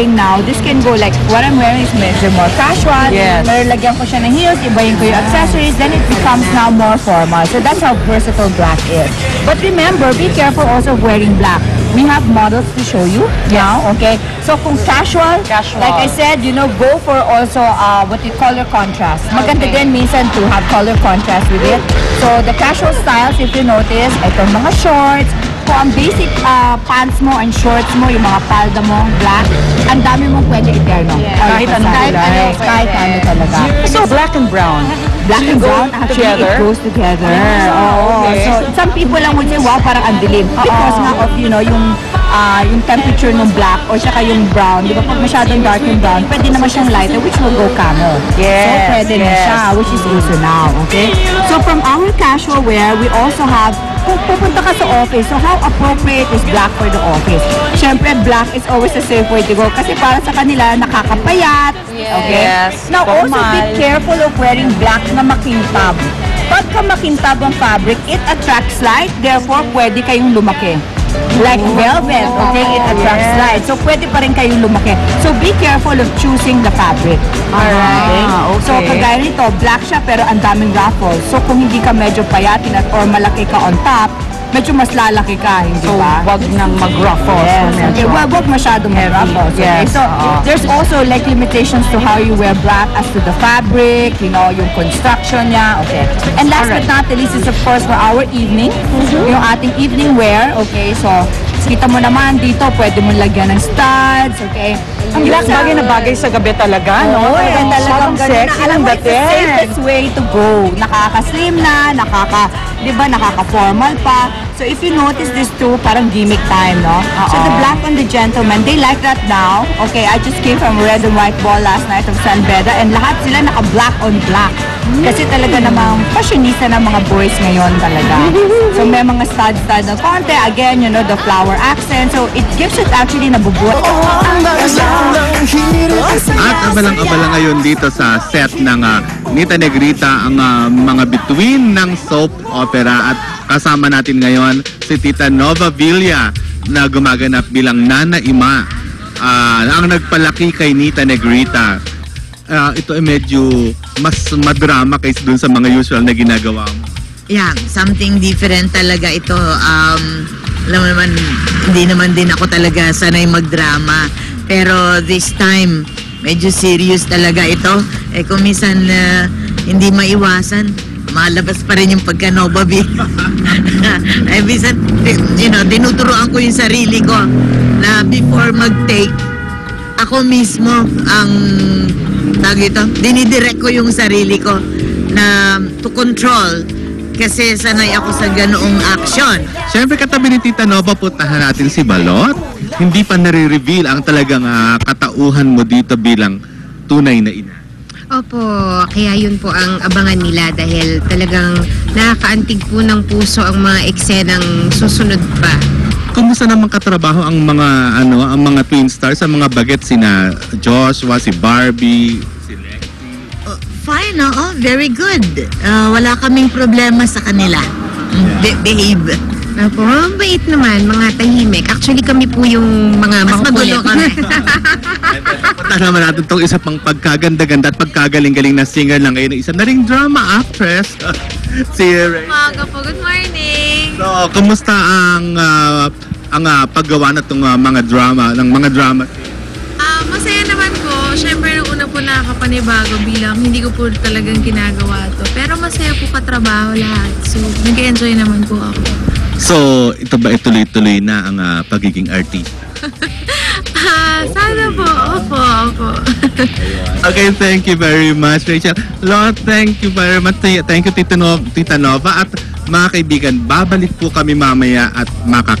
wearing now, this can go like, what I'm wearing is medyo more casual. Yes. Pero lagyan ko siya ng heels, ibayin ko yung accessories, then it becomes now more formal. So that's how versatile black is. But remember, be careful also of wearing black. We have models to show you now, okay? So kung casual, like I said, you know, go for also what you color contrast. Maganda din minsan to have color contrast with it. So the casual styles, if you notice, itong mga shorts, kung ang basic pants mo and shorts mo, yung mga palda mo, black, ang dami mong pwede iterno. Kahit ano talaga. So black and brown. Black and brown, actually, it goes together. Okay. So, some people lang would say, wow, parang ang dilim. Because nga of, you know, yung temperature ng black or saka yung brown. Di ba, pag masyadong dark yung brown, pwede naman siyang lighter, which will go camo. Yes, So, pwede na siya, which is also now, okay? So, from our casual wear, we also have, kung pupunta ka sa office, so how appropriate is black for the office? Siyempre, black is always a safe way to go kasi para sa kanila, nakakapayat. Okay? Yes. Now, also be careful of wearing black na makintab. Pagka makintab ang fabric, it attracts light, therefore, pwede kayong lumaki. Like velvet, okay? It attracts light. So, pwede pa rin kayong lumaki. So, be careful of choosing the fabric. Alright. Okay. So, kagaya nito, black siya pero ang daming ruffles. So, kung hindi ka medyo payatin at or malaki ka on top, medyo mas lalaki ka, hindi ba? So, wag nang mag-ruffles. Yes. Okay, wag masyadong mag-ruffles. Okay? Yes. So, there's also like limitations to how you wear black as to the fabric, you know, yung construction niya. Okay. And last but not the least is of course for our evening. Yung ating evening wear. Okay, so kita mo naman dito, pwede mo lagyan ng studs. Okay. Ang black bagay sa gabi talaga, no? And talagang sexy alam ng mo, it's the dating. safest way to go. Nakaka-slim na, di ba, nakaka-formal pa. So if you notice this too, parang gimmick time, no? So the black on the gentleman, they like that now. Okay, I just came from red and white ball last night of San Beda and lahat sila naka-black on black. Kasi talaga namang fashionista ng mga boys ngayon talaga. So may mga stud na konti. Again, you know, the flower accent. So it gives it actually nabubuhat. At abalang-abala ngayon dito sa set ng Nita Negrita ang mga bituin ng soap opera at kasama natin ngayon si Tita Nova Villa na gumaganap bilang Nana Ima ang nagpalaki kay Nita Negrita. Ito ay medyo mas madrama kaysa dun sa mga usual na ginagawa mo. Yeah, something different talaga ito. Alam mo naman, hindi naman din ako talaga sanay magdrama. Pero this time, medyo serious talaga ito. Eh kung minsan hindi maiwasan, malabas pa rin yung pagka-Nova Villa. Eh minsan, you know, tinuturoan ko yung sarili ko na before mag-take, ako mismo ang dinidirect ko yung sarili ko na to control kasi sanay ako sa ganoong action. Siyempre katabi ni Tita Nova, puntahan natin si Balot. Hindi pa nare-reveal ang talagang katauhan mo dito bilang tunay na ina. Opo, kaya yun po ang abangan nila dahil talagang nakakaantig po ng puso ang mga eksenang susunod pa. Kumusta naman katrabaho ang mga twin stars, ang mga baget sina Joshua, si Barbie, si Lexi? Fine, very good. Wala kaming problema sa kanila. Behave. Opo, mabait naman, mga tahimik. Actually kami po yung mga Mas magulo kami. Punta naman natin itong isa pang pagkaganda-ganda at pagkagaling-galing na singer lang ngayon. Isa na ring drama actress, si Ray. Umaga po, good morning! So, kumusta ang paggawa na itong mga drama? Masaya naman po. Siyempre, nung una po nakakapanibago bilang hindi ko po talagang ginagawa to. Pero masaya po katrabaho lahat. So, nag-enjoy naman po ako. So, ito ba ituloy-tuloy na ang pagiging artista? Sana po. Opo. Okay, thank you very much, Rachel. Lord, thank you very much. Thank you, Tita Nova. At mga kaibigan, babalik po kami mamaya at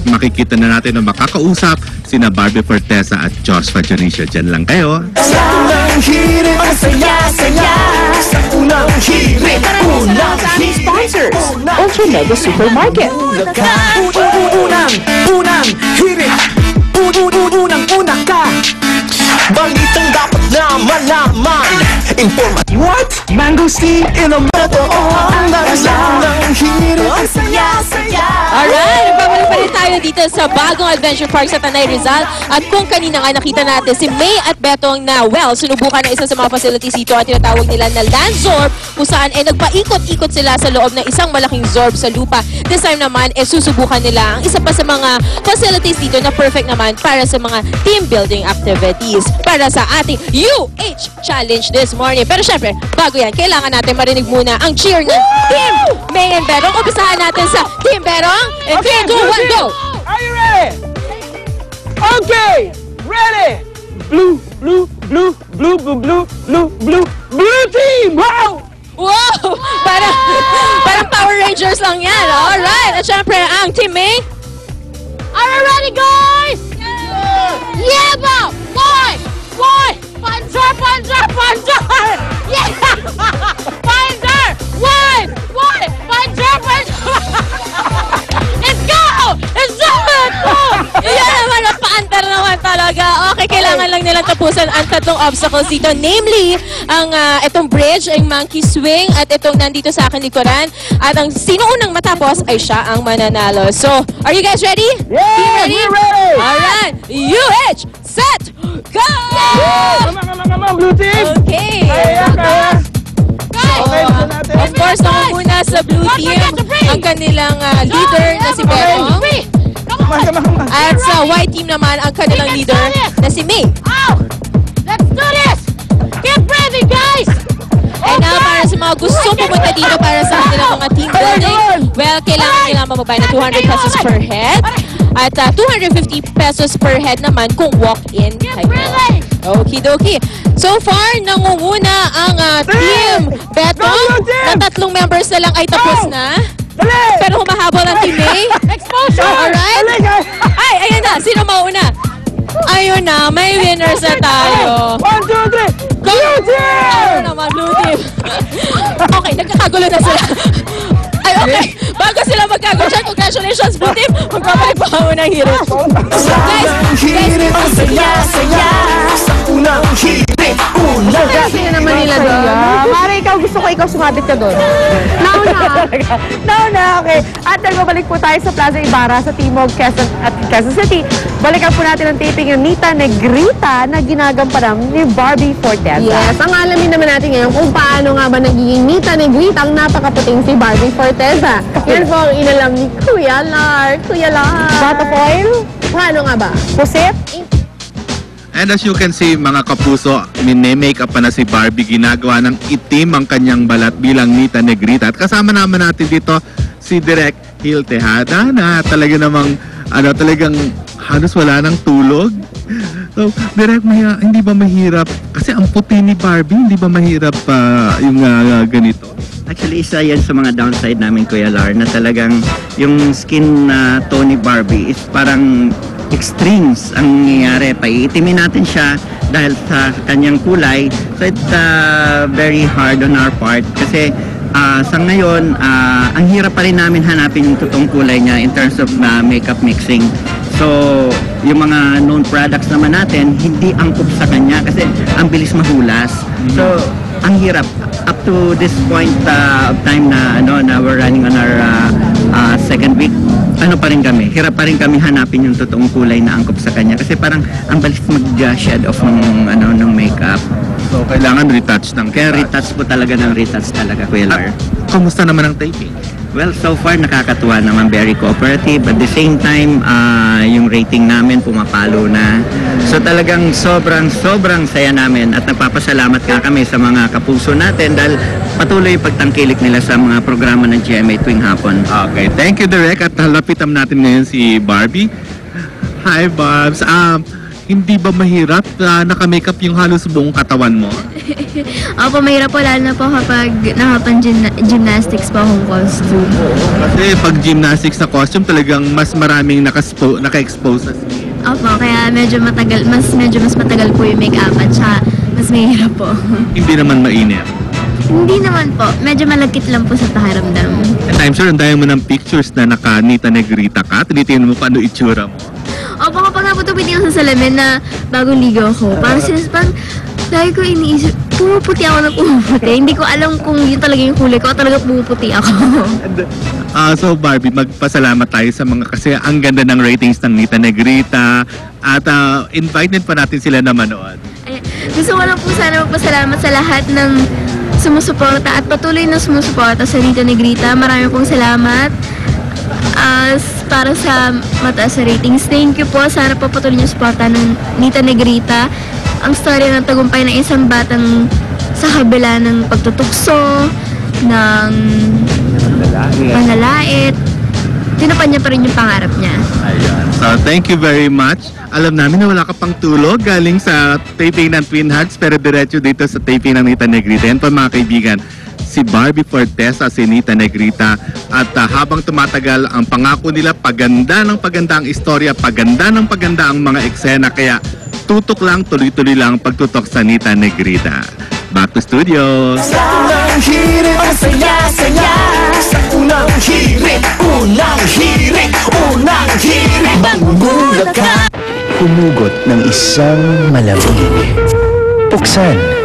makikita na natin na makakausap sina Barbie Fortesa at Joshua Dionisio. Diyan lang kayo. Sa unang hirit, ang saya-saya. Sa unang hirit, unang hirit. Sponsors, Ultra Mega Supermarket. Unang hirit. Unang-una ka. Balitang dapat na malaman. What? Mango steam in a metal. Ang hirit, ang saya-saya. Alright, babalik pa rin tayo tayo dito sa bagong adventure park sa Tanay Rizal. At kung kanina nga nakita natin si May at Betong na, well, sinubukan na isa sa mga facilities dito at tinatawag nila na land zorb, kung saan nagpaikot-ikot sila sa loob ng isang malaking zorb sa lupa. This time naman, susubukan nila ang isa pa sa mga facilities dito na perfect naman para sa mga team building activities para sa ating UH Challenge this morning. Pero syempre, bago yan, kailangan natin marinig muna ang cheer ng Team May and Berong. Umpisahan natin sa Team Berong. And 3, 2, 1, go! Are you ready? Okay, ready. Blue, blue, blue, blue, blue, blue, blue, blue, blue team. Wow! Wow! Parang Power Rangers lang yan. Alright. At syempre, ang Team May. Are you ready, guys? Yeah, bro! Boy! Boy! Panzer! Panzer! Panzer! Yeah! Panzer! One! One! Panzer! Panzer! Let's go! Let's do it! Yan naman, napaantar naman talaga. Okay, kailangan lang nilang tapusan ang tatlong obstacles dito. Namely, ang itong bridge, ang monkey swing, at itong nandito sa akin likuran. At ang sino unang matapos ay siya ang mananalo. So, are you guys ready? Yeah, Team we're ready. Alright, UH, set, go! Come on, blue team. Okay. Kaya. Okay, gusto natin. Of course, muna sa blue team ang kanilang leader na si Berong. Come on. At sa white team naman ang kanilang leader na si May. Oh! Let's do this! Get ready, guys! And now, para sa mga gustong pumunta dito para sa kanilang mga team building, well, kailangan nila mamabay na 200 pesos per head. At 250 pesos per head naman kung walk-in kayo. Okie-dokie. So far, nangunguna ang Team Betong na 3 members na lang ay tapos na. Pero humahabol ang Team May. Exposure! Alright? Ay, ayan na. Sino mauna? Ayun na, may winners na tayo. 1, 2, 3. Blue team! Ano naman, blue team. Okay, nagkakagulo na sila. Ay, okay. Bago sila magkagulo dyan, congratulations, blue team. Magpapalik pa ako ng hirit. Guys, Ang saya-saya sa unang hirit. Sino naman nila doon? Mara, ikaw gusto ko ikaw sumabit ka doon. Nauna, okay. At nagbabalik po tayo sa Plaza Ibarra sa Timog, Quezon City. Balikan po natin ang taping ng Nita Negrita na ginagampanan ni Barbie Forteza. Yes, ang alamin naman natin ngayon kung paano nga ba nagiging Nita Negrita ang napakaputing si Barbie Forteza. Yan po ang inalam ni Kuya Lar. Kuya Lar. Bata foil? Paano nga ba? Pusit? And as you can see, mga kapuso, mini-make up pa na si Barbie. Ginagawa ng itim ang kanyang balat bilang Nita Negrita. At kasama naman natin dito si Direk Hil Tejada na talaga namang, talagang halos wala ng tulog. So, Direk, hindi ba mahirap? Kasi ang puti ni Barbie, hindi ba mahirap yung ganito? Actually, isa yan sa mga downside namin, Kuya Lar, na talagang yung skin na Tony Barbie is parang extremes ang nangyayari. Paiitimin natin siya dahil sa kanyang kulay. So it's very hard on our part kasi sa ngayon, ang hirap pa rin namin hanapin yung totoong kulay niya in terms of makeup mixing. So, yung mga known products naman natin, hindi angkop sa kanya kasi ang bilis mahulas. So, ang hirap. Up to this point of time na we're running on our second week, pa rin kami, hirap pa rin kami hanapin yung totoong kulay na angkop sa kanya kasi parang ang balis mag-shed off ng makeup. So, kailangan retouch ng Kaya retouch po talaga ng retouch talaga, Kuya Lar. Kamusta naman ang taping? Well, so far nakakatuwa naman, very cooperative. At the same time, yung rating namin pumapalo na. So talagang sobrang saya namin at nagpapasalamat ka kami sa mga kapuso natin dahil patuloy yung pagtangkilik nila sa mga programa ng GMA tuwing hapon. Okay, thank you, Direk. At halapitan natin ngayon si Barbie. Hi, Barbs. Hindi ba mahirap naka-makeup yung halos buong katawan mo? Opo, mahirap po lalo na po kapag nakapang-gymnastics po akong costume. Kasi pag gymnastics na costume, talagang mas maraming naka-expose na skin. Opo, kaya medyo mas matagal po yung make-up at saka mas mahirap po. Hindi naman mainit. Hindi naman po, medyo malagkit lang po sa pakiramdam. At I'm sure, andayan mo ng pictures na naka-Nita Negrita ka. Tinitingnan mo kung ano itsura mo. Opo, kapag naputupiti ako sa salamin na bagong ligaw ko, parang lagi ko iniisip, pumuputi ako na pumuputi. Hindi ko alam kung yun talaga yung kulay ko o talaga pumuputi ako. So Barbie, magpasalamat tayo sa mga kasi ang ganda ng ratings ng Nita Negrita at invited pa natin sila na manood. Gusto ko lang po sana magpasalamat sa lahat ng sumusuporta at patuloy na sumusuporta sa Nita Negrita. Marami pong salamat para sa mataas na ratings. Thank you po. Sana po patuloy niyo suporta ng Nita Negrita. Ang storya ng tagumpay ng isang batang sa kabila ng pagtutukso, ng panlalait, tinupad niya pa rin yung pangarap niya. Ayan. So, thank you very much. Alam namin na wala ka pang tulog galing sa taping ng Twin Hearts pero diretso dito sa taping ng Nita Negrita. Yan pa mga kaibigan, si Barbie Forteza, si Nita Negrita. At habang tumatagal, ang pangako nila, paganda ng paganda ang istorya, paganda ng paganda ang mga eksena. Kaya tutok lang, tuloy-tuloy lang pagtutok sa Nita Negrita. Back to studio! Unang hirit, ang saya-saya. Sa unang hirit, magugulat ka. Humugot ng isang malamig. Buksan